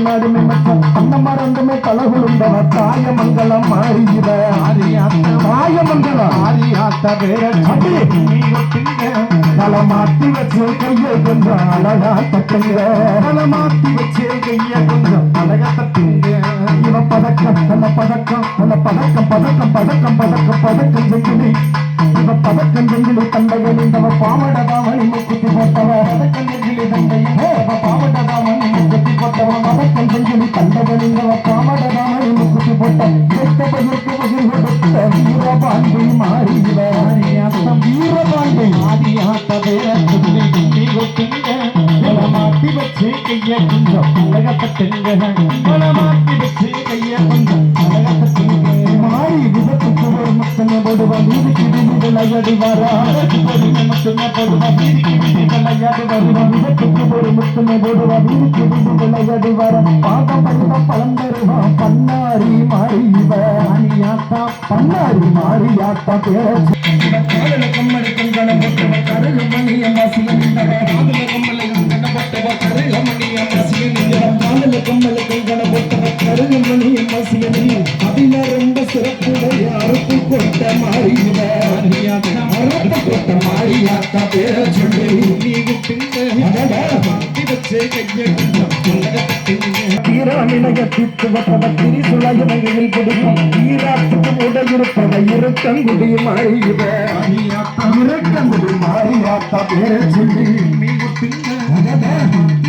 நாடுமே மச்சம் அந்த மறந்துமே கலகுழுந்தவ தாயமங்கலம் மாறியிட தாயமங்கலம் ஆரியாத்த பேர தல மாத்தி வச்சு கையை கொஞ்சம் அழகா தட்டுங்க தல மாத்தி வச்சு கையை கொஞ்சம் அழகா தட்டுங்க இவ பதக்கம் நல்ல பதக்கம் நல்ல பதக்கம் பதக்கம் பதக்கம் பதக்கம் பதக்கம் செஞ்சுடி இவ பதக்கம் செஞ்சுடி தண்டையில் இந்தவ பாவடதாமணி முக்குத்தி போட்டவ பதக்கம் செஞ்சுடி தண்டையில் பாவடதாமணி முக்குத்தி போட்டவ பதக்கம் செஞ்சுடி தண்டையில் இந்தவ பாவடதாமணி முக்குத்தி போட்ட எட்ட பகிர்க்கு பகிர் கொடுத்த வீரபாண்டி மாறிவிட வீரபாண்டி ஆதியாத்த பேர சொல்லி குண்டி கொட்டுங்க மாத்தி வச்சு கைய கொஞ்சம் அழகப்பட்டுங்க மாத்தி வச்சு கைய கொஞ்சம் அழகப்பட்டுங்க மாறி விபத்துக்கு ஒரு மத்தனை போடுவா வீதிக்கு வீதி விளையாடி வரா மத்தனை போடுவா வீதிக்கு வீதி விளையாடி வருவா விபத்துக்கு ஒரு மத்தனை போடுவா வீதிக்கு வீதி விளையாடி வர பாதம் பழுத பழம் தருவா பன்னாரி மாறிவ அணியாத்தா பன்னாரி மாறியாத்தா பேர காதல கம்மடி கண்கணம் போட்டவ கருளு மணிய மாசியம் காதல கம்மலை கண்கணம் போட்டவ கருளு மணிய மாசியம் காதல கம்மலை கண்கணம் போட்டவ கருளு மணிய மாசியம் அதில ரொம்ப சிறப்புடைய அறுப்பு கொட்ட மாறிவ அறுப்பு கொட்ட மாறியாத்தா பேர சொல்லி நீ குப்பிங்க வச்சு கைய தீராமினகத்தித்து வட்டவ திரிசுளைய வகையில் கொடுக்கும் ஈராத்துக்கு உடையிருப்பவ இருக்கங்குடி மாறிவ இருக்கங்குடி மாறியாத்தா பேர சொல்லி நீ குப்பிங்க